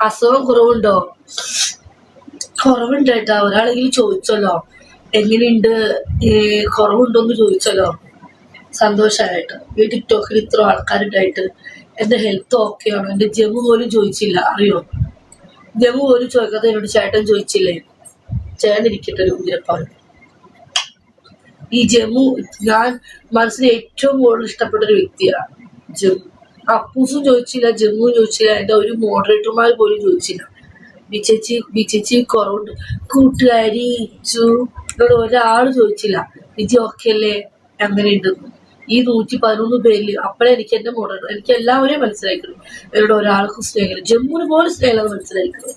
അസുഖം കുറവുണ്ടോ? കുറവുണ്ട് കേട്ടാ. ഒരാളെങ്കിലും ചോദിച്ചല്ലോ എങ്ങനെയുണ്ട്, കുറവുണ്ടോന്ന് ചോദിച്ചല്ലോ. സന്തോഷമായിട്ട്. ഈ ടിക്ടോക്കിൽ ഇത്ര ആൾക്കാരുണ്ടായിട്ട് എന്റെ ഹെൽത്ത് ഓക്കെ ആണ്. എന്റെ ജമ്മു പോലും ചോദിച്ചില്ല, അറിയോ? ജമ്മു പോലും ചോദിക്കാതെ എന്നോട് ചേട്ടൻ ചോദിച്ചില്ലേ? ചേട്ടൻ ഇരിക്കട്ടെ ഒരു കുതിരപ്പാണ്. ഈ ജമ്മു ഞാൻ മനസ്സിന് ഏറ്റവും കൂടുതൽ ഇഷ്ടപ്പെട്ട ഒരു വ്യക്തിയാണ് ജമ്മു. അപ്പൂസും ചോദിച്ചില്ല, ജമ്മുവും ചോദിച്ചില്ല, എന്റെ ഒരു മോഡറേറ്റർമാർ പോലും ചോദിച്ചില്ല. ബിച്ചേച്ചി കുറവുണ്ട് കൂട്ടുകാരി എന്നോട് ഒരാൾ ചോദിച്ചില്ല വിജി ഓക്കെ അല്ലേ, അങ്ങനെയുണ്ടെന്ന്. ഈ 111 പേരിൽ അപ്പഴേ എനിക്ക് എന്റെ മോഡറേറ്റർ, എനിക്ക് എല്ലാവരെയും മനസ്സിലാക്കണം. എന്നോട് ഒരാൾക്കും സ്നേഹം, ജമ്മുവിന് പോലും സ്നേഹം മനസ്സിലാക്കണം.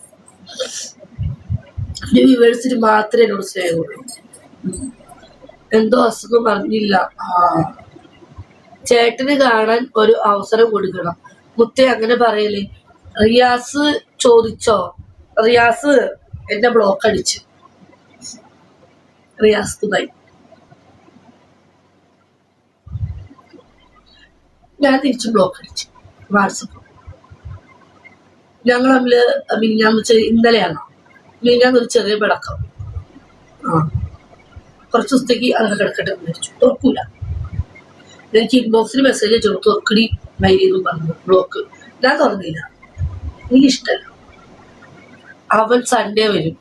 ഒരു വ്യൂവേഴ്സിന് മാത്രമേ എന്നോട് സ്നേഹമുള്ളൂ. എന്തോ അസുഖം പറഞ്ഞില്ല. ചേട്ടന് കാണാൻ ഒരു അവസരം കൊടുക്കണം. മുത്തേ അങ്ങനെ പറയലേ. റിയാസ് ചോദിച്ചോ? റിയാസ് എന്നെ ബ്ലോക്ക് അടിച്ചു. റിയാസ് തുതായി ഞാൻ തിരിച്ചു ബ്ലോക്ക് അടിച്ചു വാട്സപ്പ്. ഞങ്ങൾ തമ്മില് മിനിഞ്ഞാന്ന് ഇന്നലെയാണ് മിനിഞ്ഞാന്നൊരു ചെറിയ പിടക്കം. കുറച്ച് ദിവസത്തേക്ക് അങ്ങനെ കിടക്കട്ടെ വിചാരിച്ചു. തുറക്കൂല. എനിക്ക് ഇൻബോക്സിൽ മെസ്സേജ് അയച്ചു, തുറക്കടി മൈലിയെന്നും പറഞ്ഞു. ബ്ലോക്ക്. ഞാൻ തുറന്നില്ല, എനിക്കിഷ്ടല്ല. അവൻ സൺഡേ വരും.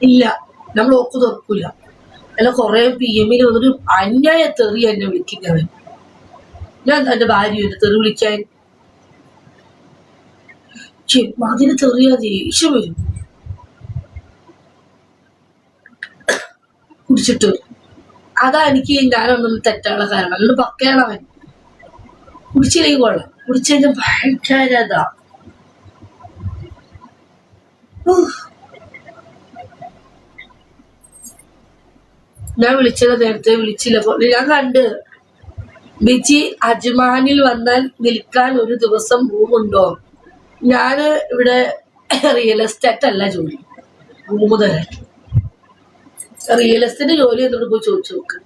ഇല്ല, ഞാൻ ബ്ലോക്ക് തുറക്കൂല. അല്ല കുറെ PM വന്നൊരു അന്യായ തെറി എന്നെ വിളിക്കുന്നവൻ. ഞാൻ എന്റെ ഭാര്യ തെറി വിളിക്കാൻ അതിന് തെറിയാ ദേഷ്യം വരും. കുടിച്ചിട്ട് അതാ എനിക്ക് ഞാനൊന്നും തെറ്റാനുള്ള കാരണം. അതുകൊണ്ട് പക്കയാണ് അവൻ. കുടിച്ചില്ലെങ്കിൽ കൊള്ളാം, കുടിച്ചതിന്റെ ഭയങ്കര ഇതാ. ഞാൻ വിളിച്ചത് നേരത്തെ വിളിച്ചില്ല. ഞാൻ കണ്ട് ബിജി അജ്മാനിൽ വന്നാൽ നിൽക്കാൻ ഒരു ദിവസം റൂമുണ്ടോ? ഞാന് ഇവിടെ റിയൽ എസ്റ്റേറ്റ് അല്ല ജോലി, റൂമ് തരാൻ. റിയൽ എസ്റ്റേറ്റ് ജോലി എന്നോട് പോയി ചോദിച്ചു നോക്ക്.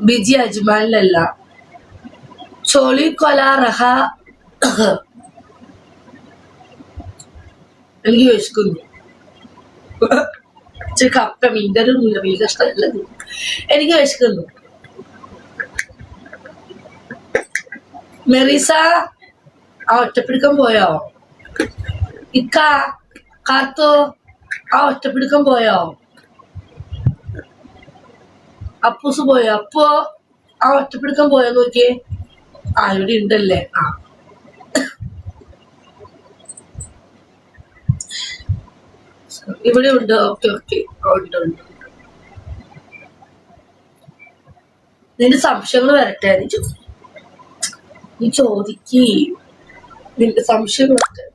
ബിജി അജ്മാനിലല്ല, ചോളി കൊല റഹ. എനിക്ക് വിശക്കുന്നു. കപ്പ മീൻകറിയൊന്നുമില്ല, മീൻ കഷ്ടമല്ല. എനിക്ക് വിശക്കുന്നു. മെറീസ ആ ഒറ്റപ്പിടുക്കം പോയോ? ഇക്ക കാർത്തു ആ ഒറ്റപ്പിടുക്കം പോയോ? അപ്പൂസ് പോയോ? അപ്പോ ആ ഒറ്റപ്പിടുക്കം പോയോ നോക്കിയേ. ഇവിടെ ഉണ്ടല്ലേ. ഇവിടെ ഉണ്ട്. ഓക്കെ ഉണ്ട്. നിന്റെ സംശയങ്ങൾ വരട്ടെ. നീ ചോദിക്ക്, നിന്റെ സംശയങ്ങൾ വരട്ടെ.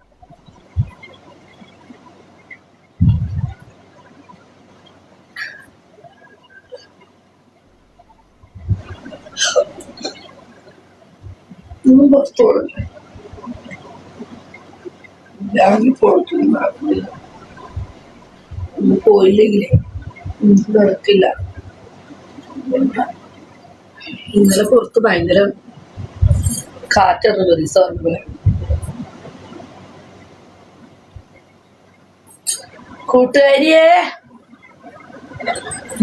പോയില്ലെങ്കിലേ നടക്കില്ല. ഇന്നലെ പുറത്ത് ഭയങ്കര കാറ്റാണ്. മെറീസ പറഞ്ഞ പോലെ. കൂട്ടുകാരിയെ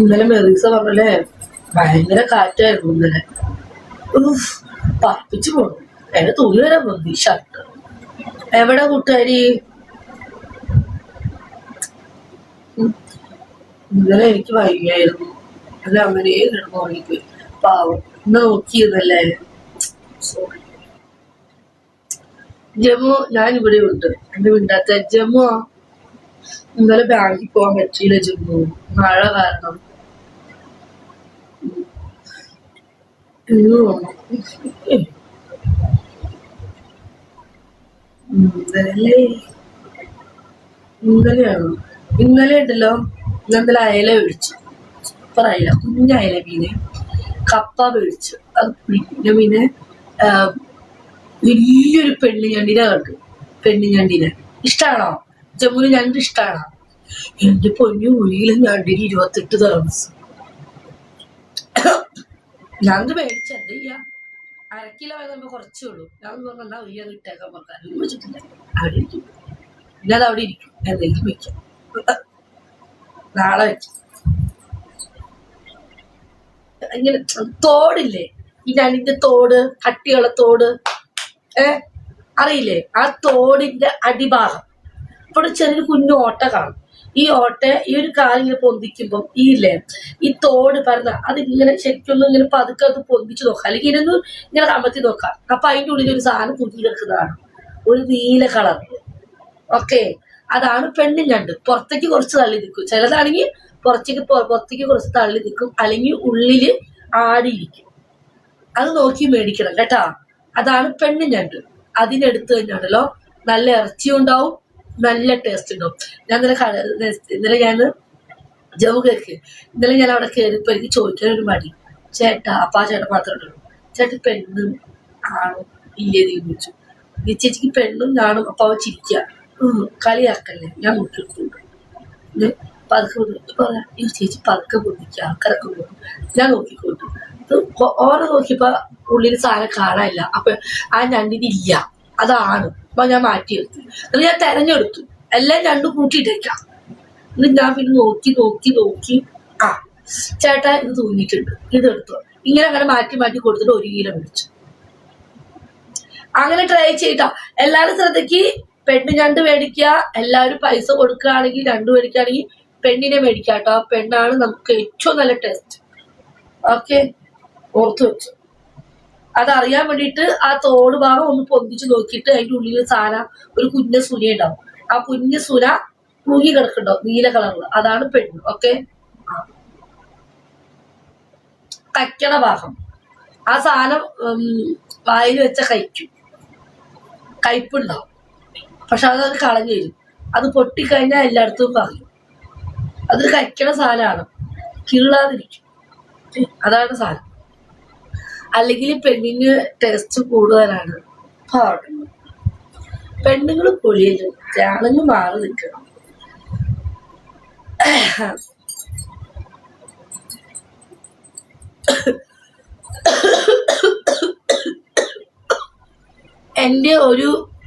ഇന്നലെ മെറീസ പറഞ്ഞല്ലേ ഭയങ്കര കാറ്റായിരുന്നു. ഇന്നലെ പറപ്പിച്ചു പോണു. എന്റെ തുണി വരെ പൊന്തി, ഷർട്ട്. എവിടെ കൂട്ടുകാരി? ഇന്നലെ എനിക്ക് വയ്യായിരുന്നു. അല്ല അങ്ങനെ കിടന്നു ഉറങ്ങിപ്പോയി. പാവം. ഇന്ന് നോക്കിയിരുന്നല്ലേ. ജമ്മു ഞാനിവിടെ ഉണ്ട്. എന്റെ മിണ്ടാത്ത ജമ്മു. ഇന്നലെ ബാങ്കിൽ പോകാൻ പറ്റിയില്ല ജമ്മു, മഴ കാരണം. ഇന്നലെയാണോ? ഇന്നലെ ഉണ്ടല്ലോ. ഇന്നലെ അയല മേടിച്ചു. സൂപ്പർ അയല, കുഞ്ഞയല മീന്. കപ്പ മേടിച്ചു. അത് പിന്നെ വലിയൊരു പെണ്ണിഞ്ഞണ്ടിനെ കണ്ടു. പെണ്ണിഞ്ഞണ്ടിനെ ഇഷ്ടാണോ? ജമ്മുവിന് ഞണ്ട് ഇഷ്ടാണോ? എന്റെ പൊന്നു ഉള്ളിയിലെ ഞണ്ടിന് 28 തറംസ്. ഞാനത് മേടിച്ച എന്താ ചെയ്യാ, 1/2 കിലോ നമ്മൾ കുറച്ചേ ഉള്ളൂ. ഞാൻ പറഞ്ഞാൽ ഉയ്യാൻ ഇട്ടേക്കാൻ പറഞ്ഞാൽ വെച്ചിട്ടില്ല, അവിടെ ഇരിക്കും. പിന്നെ അത് അവിടെ ഇരിക്കും, എന്തെങ്കിലും വെക്കാം, നാളെ വെക്കാം. ഇങ്ങനെ തോടില്ലേ, ഈ ഞണ്ടിന്റെ തോട്, കട്ടിയുള്ള തോട്, അറിയില്ലേ? ആ തോടിന്റെ അടിഭാഗം ഇപ്പോൾ ചെറിയൊരു കുഞ്ഞു ഓട്ട കാണും. ഈ ഓട്ട ഈ ഒരു കാലിങ്ങനെ പൊന്തിക്കുമ്പം ഈ തോട് പറഞ്ഞ അതിങ്ങനെ ശരിക്കൊന്നും ഇങ്ങനെ പതുക്കെ അത് പൊന്തിച്ച് നോക്കാം, അല്ലെങ്കിൽ ഇതിനൊന്ന് ഇങ്ങനെ കമത്തി നോക്കാം. അപ്പൊ അതിൻ്റെ ഉള്ളിൽ ഒരു സാധനം കുഞ്ഞി കിടക്കുന്നതാണ്, ഒരു നീല കളർ. ഓക്കെ, അതാണ് പെണ്ണും ഞണ്ട്. പുറത്തേക്ക് കുറച്ച് തള്ളി നിൽക്കും, ചിലതാണെങ്കിൽ പുറത്തേക്ക് കുറച്ച് തള്ളി നിൽക്കും, അല്ലെങ്കിൽ ഉള്ളില് ആടിയിരിക്കും. അത് നോക്കി മേടിക്കണം കേട്ടാ. അതാണ് പെണ്ണും ഞണ്ട്. അതിനെടുത്ത് തന്നെയാണല്ലോ നല്ല ഇറച്ചിയും ഉണ്ടാവും, നല്ല ടേസ്റ്റ് ഉണ്ടാവും. ഇന്നലെ ഞാൻ ജമ്മു കേക്ക്, ഇന്നലെ ഞാൻ അവിടെ കയറിയപ്പോൾ എനിക്ക് ചോദിക്കാനൊരു മടി. ചേട്ടാ, അപ്പൊ ആ ചേട്ടൻ മാത്രമേ ഉള്ളൂ, ചേട്ടൻ പെണ്ണും ആണോ ഇല്ലേന്ന് ചോദിച്ചു. ഈ ചേച്ചിക്ക് പെണ്ണും കാണും. അപ്പൊ അവ ചിരിക്കുക, കളിയാക്കല്ലേ, ഞാൻ നോക്കിയിട്ടുണ്ട്. പതുക്കെ പറയാം, ഈ ചേച്ചി പതുക്കെ പൊന്നിക്കുക, ആൾക്കാരൊക്കെ പോകും. ഞാൻ നോക്കിക്കൊണ്ട് ഓരോ നോക്കിയപ്പോ ഉള്ളിൽ സാധനം കാണാനില്ല. അപ്പൊ ആ ഞണ്ടിനില്ല, അതാണ്. അപ്പൊ ഞാൻ മാറ്റിയെടുത്തു, എന്നിട്ട് ഞാൻ തെരഞ്ഞെടുത്തു, എല്ലാം രണ്ടും കൂട്ടിയിട്ടേക്കാം. എന്നിട്ട് ഞാൻ പിന്നെ നോക്കി ആ ചേട്ടാ ഇത് തൂങ്ങിയിട്ടുണ്ട്, ഇതെടുത്തു. ഇങ്ങനെ അങ്ങനെ മാറ്റി കൊടുത്തിട്ട് 1 കിലോ മേടിച്ചു. അങ്ങനെ ട്രൈ ചെയ്താ എല്ലാവരും ശ്രദ്ധയ്ക്ക്. പെണ്ണ് ഞണ്ട് മേടിക്കുക, എല്ലാവരും പൈസ കൊടുക്കുകയാണെങ്കിൽ, ഞണ്ട് മേടിക്കുകയാണെങ്കിൽ പെണ്ണിനെ മേടിക്കുക കേട്ടോ. പെണ്ണാണ് നമുക്ക് ഏറ്റവും നല്ല ടേസ്റ്റ്. ഓക്കെ, ഓർത്തു വെച്ചു. അതറിയാൻ വേണ്ടിയിട്ട് ആ തോട് ഭാഗം ഒന്ന് പൊന്തിച്ച് നോക്കിയിട്ട് അതിൻ്റെ ഉള്ളിൽ സാധനം ഒരു കുഞ്ഞ സുന ഉണ്ടാവും. ആ കുഞ്ഞ സുന തൂങ്ങി കിടക്കുന്നുണ്ടാവും നീല കളറിൽ, അതാണ് പെണ്ണ്. ഓക്കെ, കയ്ക്കണ ഭാഗം ആ സാധനം വായിൽ വെച്ച കഴിക്കും, കയ്പുണ്ടാവും. പക്ഷെ അതത് കളഞ്ഞു വരും. അത് പൊട്ടിക്കഴിഞ്ഞാൽ എല്ലായിടത്തും പറയും. അതൊരു കയ്ക്കണ സാധനമാണ്, കിള്ളാതിരിക്കും. അതാണ് സാധനം. അല്ലെങ്കിൽ പെണ്ണിന് ടേസ്റ്റ് കൂടുതലാണ്. പെണ്ണുങ്ങൾ പൊളിയല്, ആണുങ്ങൾ മാറി നിൽക്കണം.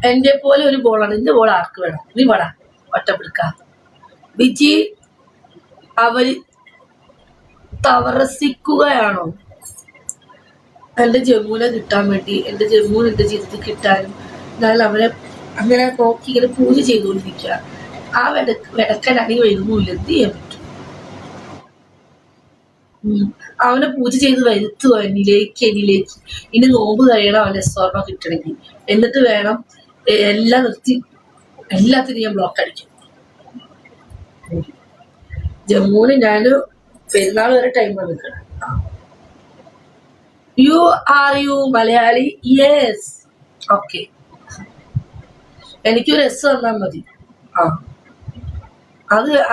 എന്റെ പോലെ ഒരു ബോളാണ്. എന്റെ ബോൾ ആർക്ക് വേണം? നീ വേടാ ഒറ്റപ്പെടുക്ക ബിജി. അവര് തവറസിക്കുകയാണോ എന്റെ ജമ്മുവിനെ കിട്ടാൻ വേണ്ടി? എന്റെ ജമ്മുവിന് എന്റെ ജീവിതത്തിൽ കിട്ടാനും ഞാൻ അവനെ അങ്ങനെ നോക്കി ഇങ്ങനെ പൂജ ചെയ്തുകൊണ്ടിരിക്കുക. ആ വെടക്കനാണെങ്കിൽ വരുന്നില്ല, എന്ത് ചെയ്യാൻ പറ്റും? അവനെ പൂജ ചെയ്ത് വരുത്തുക എന്നിലേക്ക്. ഇനി നോമ്പ് കഴിയണം അവന്റെ സ്വർണം കിട്ടണമെങ്കിൽ. എന്നിട്ട് വേണം എല്ലാം നിർത്തി, എല്ലാത്തിനും ഞാൻ ബ്ലോക്ക് അടിക്കും. ജമ്മുവിന് ഞാൻ പെരുന്നാൾ വരെ ടൈം നിൽക്കണം. യു മലയാളി? യെസ്. ഓക്കെ, എനിക്കൊരു എസ് തന്നാൽ മതി.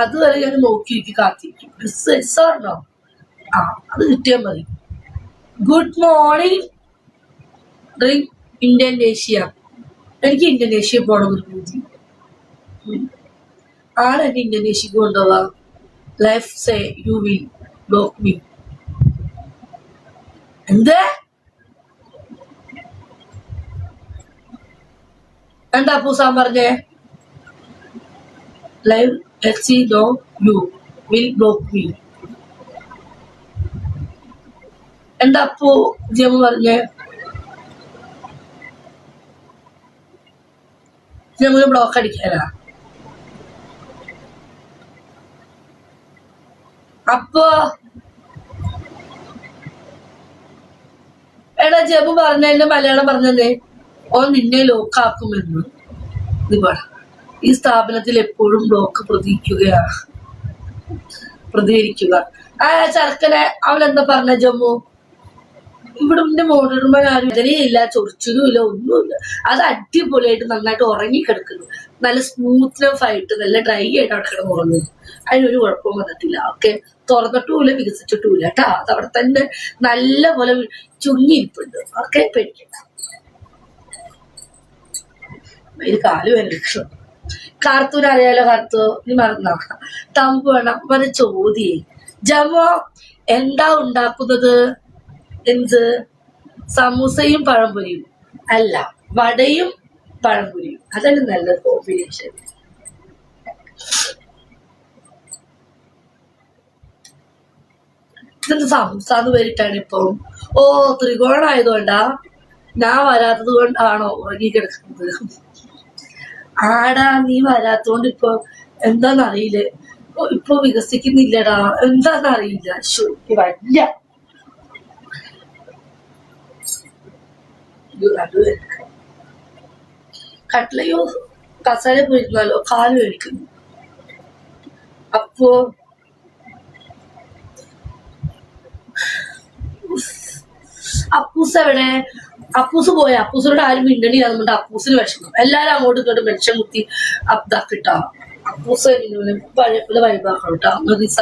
അതുവരെ ഞാൻ നോക്കിയിരിക്കും, കാത്തിരിക്കും. എസ് പറഞ്ഞോ? അത് കിട്ടിയാൽ മതി. Good morning dream Indonesia. എനിക്ക് ഇന്തോനേഷ്യ പോകണം ഒരു പൂതി. ആരെന്നെ ഇന്തോനേഷ്യക്ക് കൊണ്ടുപോവാ? Life say you will block me. എന്താ പൂസാൻ പറഞ്ഞേ? ലൈവ് എക്സി no you will block me. എന്താ അപ്പു ജമ്മു പറഞ്ഞേ? ജമ്മുവിന് ബ്ലോക്ക് അടിക്കാനാ? അപ്പോ എടാ ജമ്മു പറഞ്ഞതിന്റെ മലയാളം പറഞ്ഞതേ, ഓൻ നിന്നെ ലോക്കാക്കുമെന്ന്. ഈ സ്ഥാപനത്തിൽ എപ്പോഴും ബ്ലോക്ക് പ്രതികരിക്കുക. ആ ചെറുക്കനെ അവനെന്താ പറഞ്ഞ ജമ്മു? ഇവിടെ മോഡർമാൻ ആരും ഇല്ല, ചൊറിച്ചിലും ഇല്ല, ഒന്നുമില്ല. അത് അടിപൊളിയായിട്ട് നന്നായിട്ട് ഉറങ്ങിക്കിടക്കുന്നു. നല്ല സ്മൂത്ത്നെസ് ആയിട്ട് നല്ല ഡ്രൈ ആയിട്ട് അവിടെ കിടന്ന് ഉറങ്ങുന്നു. അതിനൊരു കുഴപ്പവും വന്നിട്ടില്ല. ഓക്കെ, തുറന്നിട്ടുമില്ല, വികസിച്ചിട്ടുമില്ല കേട്ടാ. അത് അവിടെ തന്നെ നല്ല പോലെ ചുങ്ങിയിരിപ്പുണ്ട്. ഓക്കെ, പേടിക്കണ്ട. ഒരു കാല് വരെ ലക്ഷം. കാർത്തൂന് അറിയാലോ? കാർത്തു നീ മറന്നാ? തമ്പ് വേണം വരെ ചോദ്യേ. ജമോ എന്താ ഉണ്ടാക്കുന്നത്? എന്ത്? സമൂസയും പഴംപൊരിയും? അല്ല, വടയും പഴംപൊരിയും. അതല്ലേ നല്ല കോമ്പിനേഷൻ. ഇതെന്ത് സമൂസാന്ന് പേരിട്ടാണ് ഇപ്പം? ഓ, ത്രികോണായതുകൊണ്ടാ? ഞാൻ വരാത്തത് കൊണ്ടാണോ ഉറങ്ങിക്കിടക്കുന്നത്? ആടാ, നീ വരാത്തോണ്ട് ഇപ്പൊ എന്താന്നറിയില്ലേ, ഇപ്പൊ വികസിക്കുന്നില്ലടാ, എന്താന്നറിയില്ല. വല്ല കട്ട്ലയോ കസാര പോയിരുന്നാലോ, കാല് കഴിക്കുന്നു. അപ്പോ അപ്പൂസ് എവിടെ? അപ്പൂസ് പോയ? അപ്പൂസിനോട് ആരും മിണ്ടണിയാന്നുണ്ട്. അപ്പൂസിന് വിഷമം. എല്ലാരും അങ്ങോട്ടും ഇങ്ങോട്ടും മെൻഷൻ കുത്തി അപ്താക്കിട്ടാ. അപ്പൂസ് പഴയ പോലെ വൈബാക്കണം കേട്ടോ. മദീസ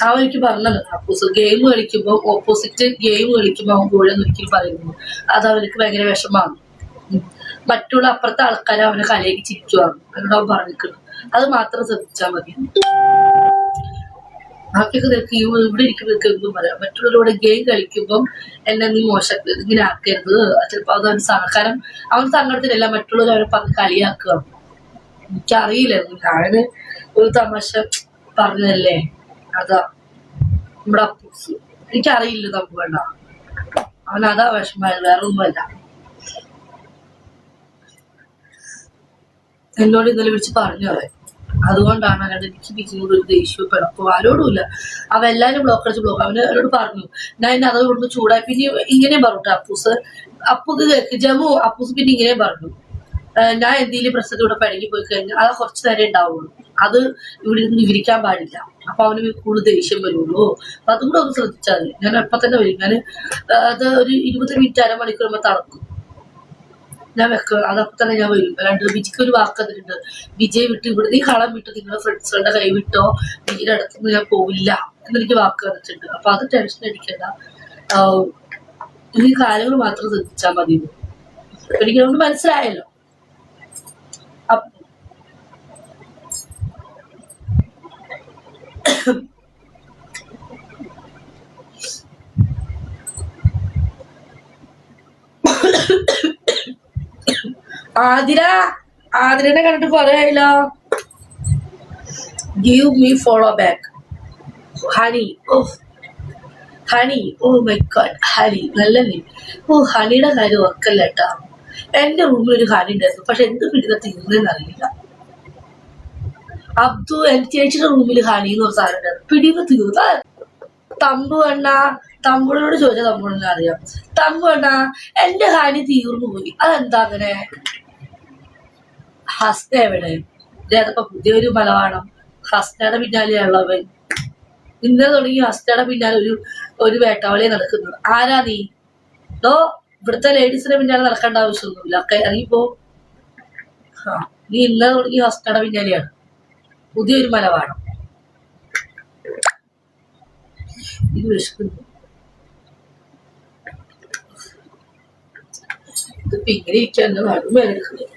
അവൻ എനിക്ക് പറഞ്ഞത്, അപ്പൂസ് ഗെയിം കളിക്കുമ്പോൾ ഓപ്പോസിറ്റ് ഗെയിം കളിക്കുമ്പോൾ അവൻ പോലെന്ന് ഒരിക്കലും പറയുന്നു. അത് അവനക്ക് ഭയങ്കര വിഷമാണ്. മറ്റുള്ള അപ്പുറത്തെ ആൾക്കാരെ അവനെ കലയ്ക്ക് ചിരിക്കുവാണ്. എന്നോട് അവൻ പറഞ്ഞിട്ടുണ്ട്. അത് മാത്രം ശ്രദ്ധിച്ചാൽ മതി. ബാക്കിയൊക്കെ നിനക്ക് ഇവിടെ ഇരിക്കുന്നതൊക്കെ എന്തും പറയാം. മറ്റുള്ളവരോട് ഗെയിം കളിക്കുമ്പം എന്നെ നീ മോശം ഇങ്ങനെ ആക്കരുത്. ചിലപ്പോ അതൊരു കാരണം അവൻ സങ്കടത്തിലല്ല, മറ്റുള്ളവർ അവരെ പറഞ്ഞ് കളിയാക്കുക. എനിക്കറിയില്ലായിരുന്നു, ഞാന് ഒരു തമാശ പറഞ്ഞതല്ലേ. അതാ നമ്മുടെ അപ്പൂസ്. എനിക്കറിയില്ല നമുക്ക് വേണ്ട. അവൻ അതാ വിഷമായത്, വേറെ ഒന്നുമല്ല. എന്നോട് ഇന്നലെ വിളിച്ച് പറഞ്ഞു അവൻ. അതുകൊണ്ടാണ് അല്ലാണ്ട് എനിക്ക് ബിജിനോട് ഒരു ദേഷ്യവും പിണക്കോ ആരോടുമില്ല. അവൻ എല്ലാവരും ബ്ലോക്ക് അടിച്ച് ബ്ലോക്ക്. അവനോട് പറഞ്ഞു ഞാൻ ഇന്ന് അത് കൊണ്ട് ചൂടായി. പിന്നെ ഇങ്ങനെയും പറഞ്ഞു അപ്പൂസ്. അപ്പൂക്ക് കേക്ക് ജമു. അപ്പൂസ് പിന്നെ ഇങ്ങനെയും പറഞ്ഞു, ഞാൻ എന്തെങ്കിലും പ്രശ്നത്തിലൂടെ പഴകി പോയി കഴിഞ്ഞാൽ അത് കുറച്ച് നേരം ഉണ്ടാവുള്ളൂ. അത് ഇവിടെ ഇരുന്ന് വിവരിക്കാൻ പാടില്ല. അപ്പൊ അവന് കൂടുതൽ ദേഷ്യം വരുള്ളൂ. അപ്പൊ അതും കൂടെ ഒന്ന് ശ്രദ്ധിച്ചാൽ മതി. ഞാൻ എപ്പം തന്നെ വരും. ഞാൻ അത് ഒരു 20 മിനിറ്റ് അരമണിക്കൂർ തളർക്കും. ഞാൻ വെക്കുക അതപ്പം തന്നെ ഞാൻ വരും. അല്ലാണ്ട് വിജിക്ക് ഒരു വാക്ക് തന്നിട്ടുണ്ട്, വിജയ് വിട്ട് ഇവിടെ നീ കളം വിട്ട് നിങ്ങളുടെ ഫ്രണ്ട്സുകളുടെ കൈ വിട്ടോ, വിജിയുടെ അടുത്തുനിന്ന് ഞാൻ പോവില്ല എന്നെനിക്ക് വാക്ക് തന്നിട്ടുണ്ട്. അപ്പൊ അത് ടെൻഷൻ അടിക്കണ്ട. ഈ കാര്യങ്ങൾ മാത്രം ശ്രദ്ധിച്ചാൽ മതി. എനിക്കതുകൊണ്ട് മനസ്സിലായല്ലോ. ആതിരനെ കണ്ടിട്ട് പറയാലോ. Give me follow back honey. Honey, oh my god, honey നല്ല നെയിം. ഹണിയുടെ കാര്യം ഓർക്കല്ല കേട്ടാ. എന്റെ റൂമിൽ ഒരു ഹണി ഉണ്ടായിരുന്നു, പക്ഷെ എന്ത് പിടിക്കുന്ന തീർന്നെന്ന് അറിയില്ല. അബ്ദു എന്റെ ചേച്ചിയുടെ റൂമിൽ ഹണി എന്ന് ഒരു സാധനം ഉണ്ടായിരുന്നു, പിടിന്ന് തീർന്ന. തമ്പു അണ്ണ, തമ്പുളിനോട് ചോദിച്ചാൽ തമ്പുളിനെ അറിയാം. തമ്പു അണ്ണ, എന്റെ ഹണി തീർന്നു പോയി, അതെന്താ അങ്ങനെ? ഹസ്ന എവിടെ? ഇതേതപ്പോ പുതിയൊരു മലവാണം. ഹസ്നയുടെ പിന്നാലെയുള്ളവൻ. ഇന്നലെ തുടങ്ങി ഹസ്നയുടെ പിന്നാലെ ഒരു വേട്ടാവളിയെ നടക്കുന്നത്. ആരാ നീ? ഇവിടുത്തെ ലേഡീസിന്റെ പിന്നാലെ നടക്കേണ്ട ആവശ്യമൊന്നുമില്ല. ഇറങ്ങിപ്പോ. നീ ഇന്നലെ തുടങ്ങി ഹസ്നയുടെ പിന്നാലെയാണ്. പുതിയൊരു മലവാണം. ഇത് വിശക്കുന്നു. ഇതിപ്പോ ഇങ്ങനെ ഇരിക്കാൻ എന്റെ നടുമേലെടുക്കുന്നത്.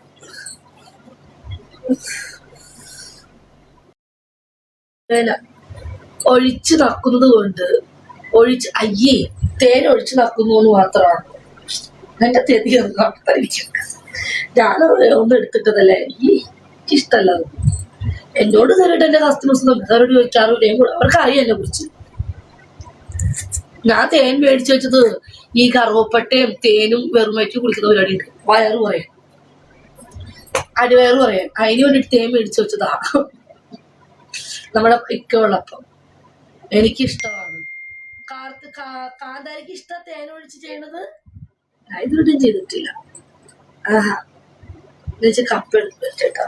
ഒഴിച്ചു നക്കുന്നത് കൊണ്ട് അയ്യേ തേൻ ഒഴിച്ചു നക്കുന്നു എന്ന് മാത്രമാണ് എന്റെ തെതി ഞാൻ ഒന്നും എടുത്തിട്ടതല്ലേ. എനിക്കിഷ്ടല്ല. എന്നോട് തരട്ടെ എന്റെ കസ്റ്റമേഴ്സ് അവരോട് ചോദിക്കാറുണ്ട്. അവർക്ക് അറിയാം എന്നെ കുറിച്ച്. ഞാൻ തേൻ മേടിച്ചു വെച്ചത് ഈ കറുവപ്പട്ടയും തേനും വെറുമേറ്റും കുടിക്കുന്ന പരിപാടി ഉണ്ട്. വയറ് പറയാൻ, അടിവയറ് പറയാൻ, അതിന് വേണ്ടിട്ട് തേൻ മേടിച്ചു വെച്ചതാ. നമ്മുടെ ഇക്കുള്ളപ്പം എനിക്കിഷ്ടമാണ്. കാന്താരിക്ക് ഇഷ്ടം തേനൊഴിച്ച് ചെയ്യണത്. ഞാൻ ഇതുവരെയും ചെയ്തിട്ടില്ല. എന്നുവെച്ചാൽ കപ്പ് എടുത്ത് വെച്ചേട്ടാ.